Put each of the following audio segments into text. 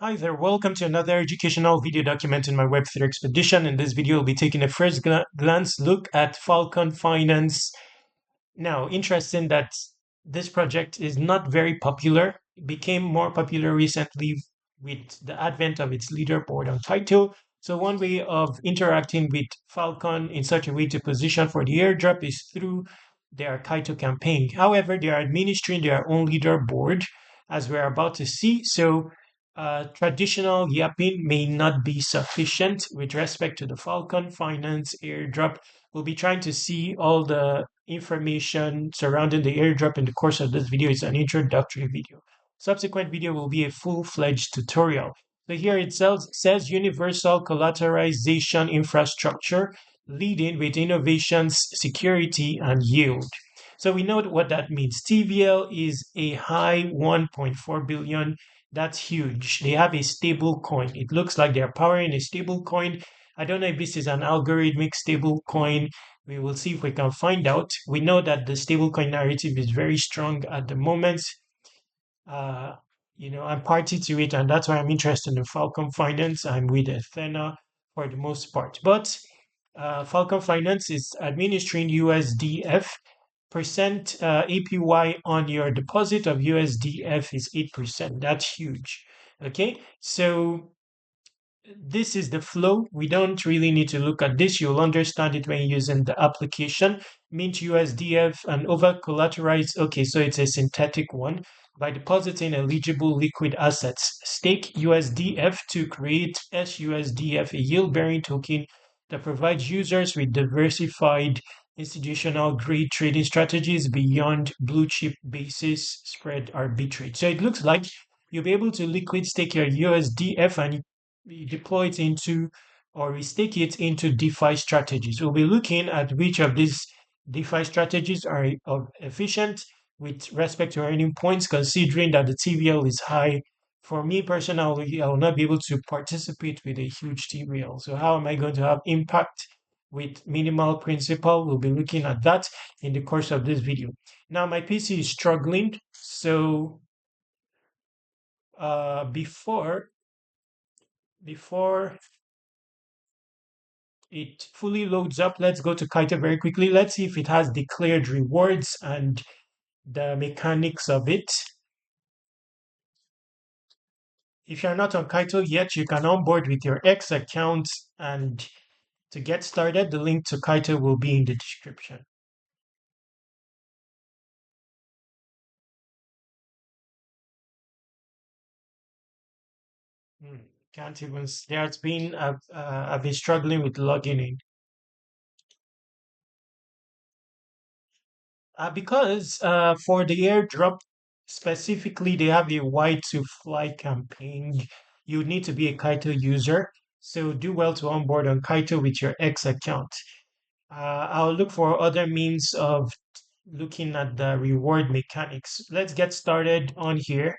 Hi there, welcome to another educational video document in my Web3 expedition. In this video, we'll be taking a first glance look at Falcon Finance. Now, interesting that this project is not very popular. It became more popular recently with the advent of its leaderboard on Kaito. So one way of interacting with Falcon in such a way to position for the airdrop is through their Kaito campaign. However, they are administering their own leaderboard, as we're about to see. So traditional yapping may not be sufficient with respect to the Falcon Finance airdrop. We'll be trying to see all the information surrounding the airdrop in the course of this video. It's an introductory video. Subsequent video will be a full-fledged tutorial. So here it says universal collateralization infrastructure leading with innovations, security, and yield. So we know what that means. TVL is a high 1.4 billion. That's huge. They have a stable coin. It looks like they're powering a stable coin. I don't know if this is an algorithmic stable coin. We will see if we can find out. We know that the stablecoin narrative is very strong at the moment. Uh, I'm party to it, and that's why I'm interested in Falcon Finance. I'm with Athena for the most part. But Falcon Finance is administering USDF. Percent APY on your deposit of USDF is 8%. That's huge. Okay, so this is the flow. We don't really need to look at this. You'll understand it when using the application. Mint USDF and over collateralized. Okay, so it's a synthetic one. By depositing eligible liquid assets, stake USDF to create SUSDF, a yield bearing token that provides users with diversified institutional grade trading strategies beyond blue chip basis spread arbitrage. So it looks like you'll be able to liquid stake your USDF and we deploy it into or we stake it into DeFi strategies. We'll be looking at which of these DeFi strategies are efficient with respect to earning points, considering that the TVL is high. For me personally, I will not be able to participate with a huge TVL. So how am I going to have impact with minimal principal? We'll be looking at that in the course of this video. Now my PC is struggling, so before it fully loads up, let's go to Kaito very quickly. Let's see if it has declared rewards and the mechanics of it. If you're not on Kaito yet, you can onboard with your X account. And to get started, the link to Kaito will be in the description. Can't even. There's been. I've been struggling with logging in. Because for the airdrop specifically, they have a why to fly campaign. You need to be a Kaito user, so do well to onboard on Kaito with your X account. I'll look for other means of looking at the reward mechanics. Let's get started on here,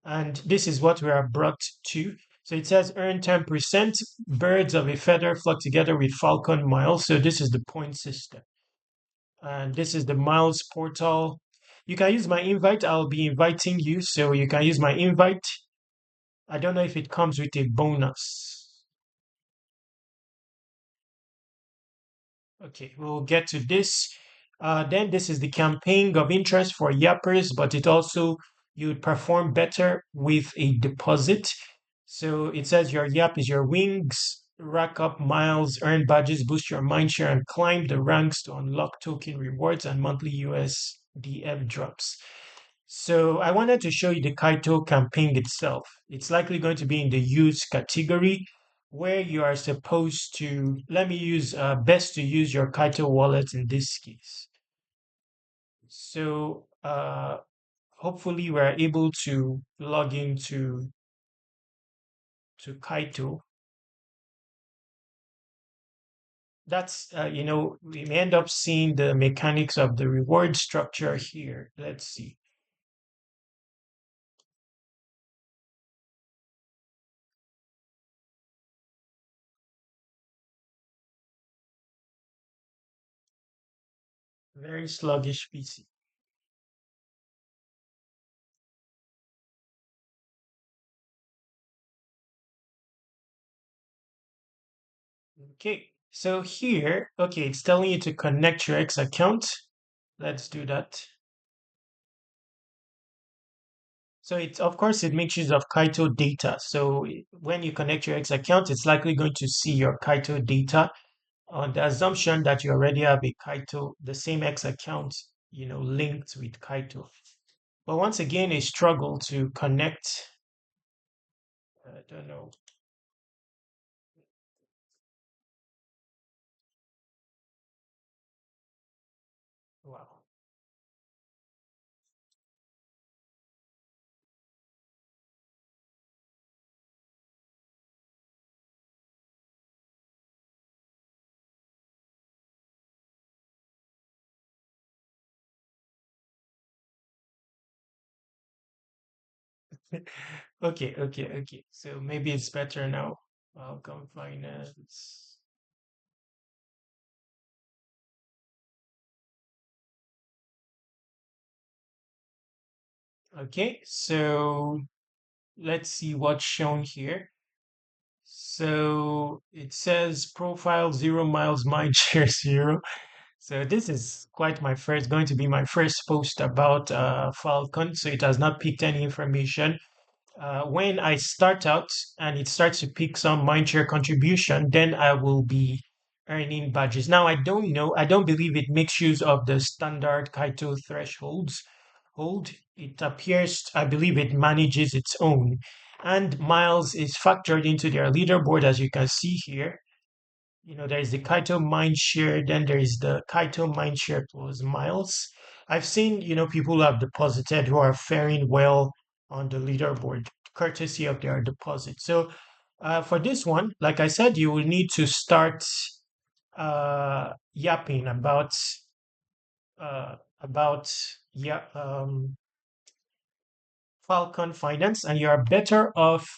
and this is what we are brought to. So it says earn 10%. Birds of a feather flock together with Falcon miles. So this is the point system. And this is the Miles portal. You can use my invite. I'll be inviting you, so you can use my invite. I don't know if it comes with a bonus. Okay, we'll get to this. Then this is the campaign of interest for yappers, but it also you'd perform better with a deposit. So it says your yap is your wings, rack up miles, earn badges, boost your mindshare, and climb the ranks to unlock token rewards and monthly USDF drops. So I wanted to show you the Kaito campaign itself. It's likely going to be in the use category where you are supposed to, let me use, best to use your Kaito wallet in this case. So hopefully we're able to log into Kaito. That's, we may end up seeing the mechanics of the reward structure here. Let's see. Very sluggish PC. Okay, so here, okay, it's telling you to connect your X account. Let's do that. So it's, of course, it makes use of Kaito data. So when you connect your X account, it's likely going to see your Kaito data on the assumption that you already have a Kaito, the same X account, linked with Kaito. But once again, a struggle to connect. I don't know. Wow. Okay, okay, okay. So maybe it's better now. Falcon Finance. Okay, so let's see what's shown here. So it says profile 0 miles, mind share zero. So this is quite my first, going to be my first post about Falcon. So it has not picked any information. When I start out and it starts to pick some mindshare contribution, then I will be earning badges. Now, I don't know, I don't believe it makes use of the standard Kaito thresholds. It appears, I believe it manages its own. And miles is factored into their leaderboard, as you can see here. There is the Kaito Mindshare, then there is the Kaito Mindshare plus miles. I've seen, people who have deposited who are faring well on the leaderboard, courtesy of their deposit. So for this one, like I said, you will need to start yapping about yeah Falcon Finance, and you're better off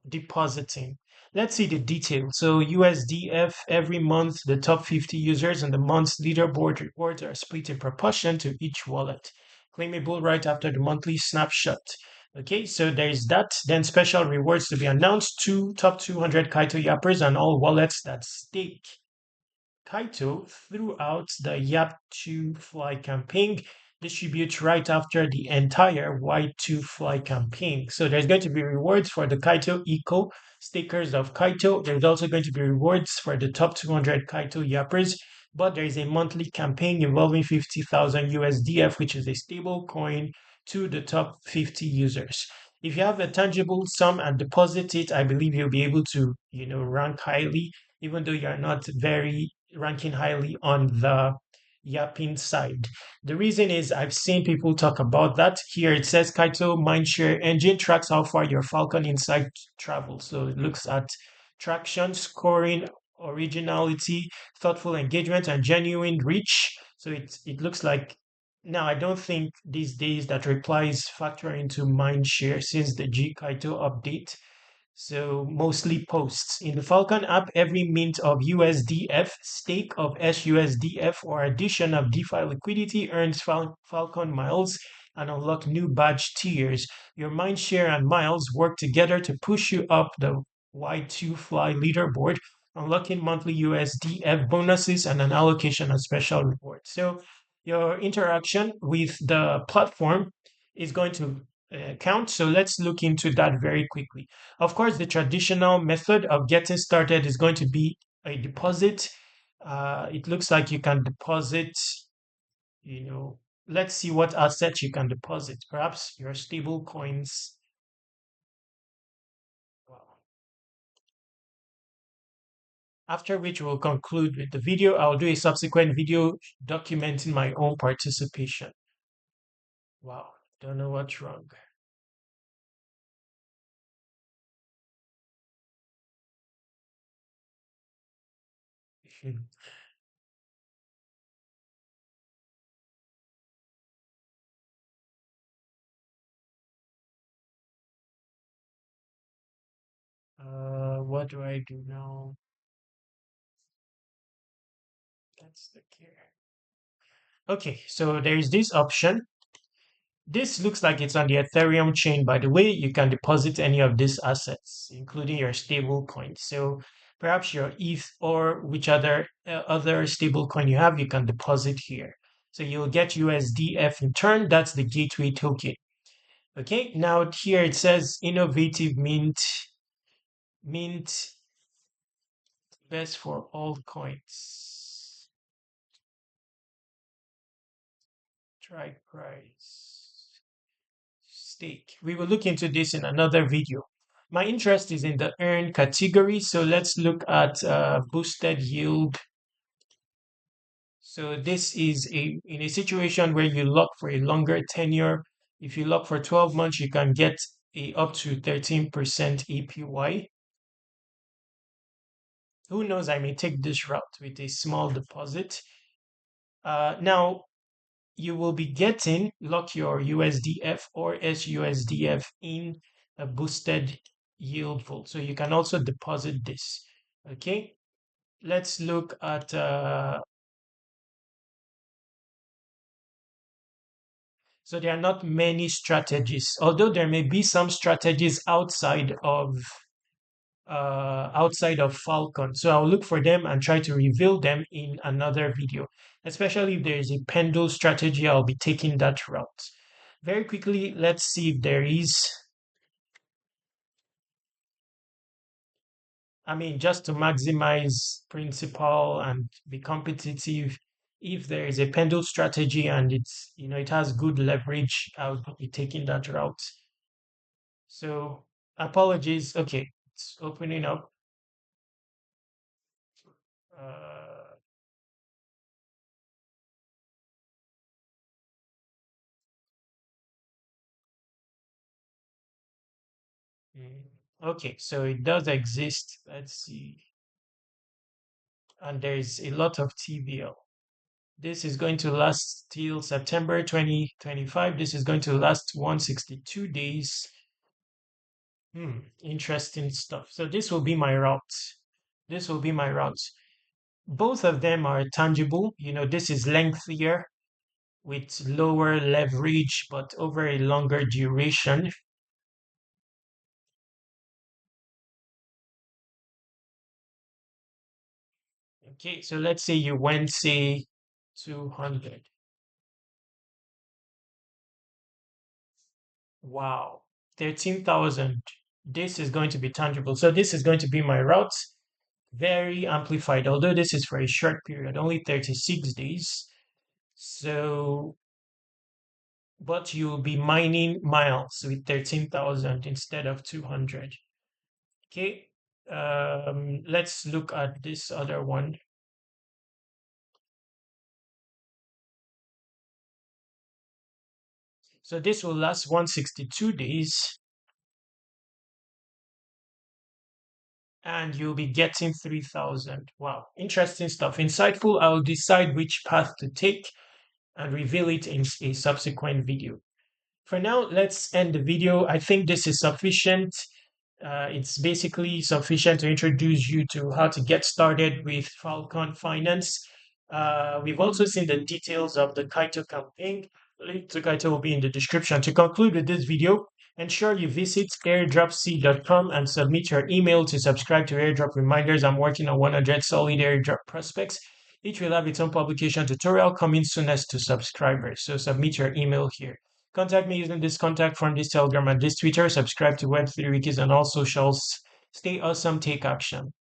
depositing. Let's see the details. So USDF every month, the top 50 users and the month's leaderboard rewards are split in proportion to each wallet. Claimable right after the monthly snapshot. Okay, so there's that. Then special rewards to be announced to top 200 Kaito Yappers and all wallets that stake Kaito throughout the Yap2 Fly campaign distributes right after the entire Y2 Fly campaign. So there's going to be rewards for the Kaito Eco stickers of Kaito. There's also going to be rewards for the top 200 Kaito Yappers, but there is a monthly campaign involving 50,000 USDF, which is a stable coin to the top 50 users. If you have a tangible sum and deposit it, I believe you'll be able to, rank highly, even though you're not very ranking highly on the yapping side. The reason is I've seen people talk about that. Here it says Kaito Mindshare Engine tracks how far your Falcon Insight travels. So it looks at traction, scoring, originality, thoughtful engagement, and genuine reach. So it looks like now I don't think these days that replies factor into Mindshare since the G Kaito update, so mostly posts. In the Falcon app, every mint of USDF, stake of SUSDF, or addition of DeFi liquidity earns Falcon miles and unlock new badge tiers. Your mindshare and miles work together to push you up the Y2 Fly leaderboard, unlocking monthly USDF bonuses and an allocation of special rewards. So your interaction with the platform is going to count. So let's look into that very quickly. Of course, the traditional method of getting started is going to be a deposit. It looks like you can deposit, you know, let's see what assets you can deposit. Perhaps your stable coins. Wow. After which we'll conclude with the video. I'll do a subsequent video documenting my own participation. Wow, don't know what's wrong. What do I do now? That's the care. Okay, so there is this option. This looks like it's on the Ethereum chain. By the way, you can deposit any of these assets, including your stable coin. So perhaps your ETH or which other stable coin you have, you can deposit here. So you'll get USDF in turn. That's the gateway token. Okay, now here it says innovative mint best for all coins. Strike price. Stake. We will look into this in another video. My interest is in the earn category, so let's look at boosted yield. So this is in a situation where you lock for a longer tenure. If you lock for 12 months, you can get a up to 13% APY. Who knows, I may take this route with a small deposit. Now, you will be getting lock your USDF or SUSDF in a boosted yield vault. So you can also deposit this. Okay, let's look at so there are not many strategies, although there may be some strategies outside of Falcon. So I'll look for them and try to reveal them in another video. Especially if there is a pendle strategy, I'll be taking that route. Very quickly, let's see if there is. I mean, just to maximize principal and be competitive, if there is a pendle strategy and it has good leverage, I'll be taking that route. So apologies. Okay, it's opening up. Uh, okay, so it does exist. Let's see. And there's a lot of TVL. This is going to last till September 2025. This is going to last 162 days. Interesting stuff. So this will be my route. This will be my route. Both of them are tangible. This is lengthier with lower leverage, but over a longer duration. Okay, so let's say you went, say, 200. Wow, 13,000. This is going to be tangible. So this is going to be my route. Very amplified, although this is for a short period, only 36 days. So, but you'll be mining miles with 13,000 instead of 200. Okay, let's look at this other one. So this will last 162 days. And you'll be getting 3,000. Wow, interesting stuff. Insightful. I'll decide which path to take and reveal it in a subsequent video. For now, let's end the video. I think this is sufficient. It's basically sufficient to introduce you to how to get started with Falcon Finance. We've also seen the details of the Kaito campaign. Link to Kaito will be in the description. To conclude with this video, ensure you visit airdropc.com and submit your email to subscribe to Airdrop reminders. I'm working on 100 solid Airdrop prospects. Each will have its own publication tutorial coming soonest to subscribers. So submit your email here. Contact me using this contact form, this Telegram, and this Twitter. Subscribe to Web3 Wikis on all socials. Stay awesome, take action.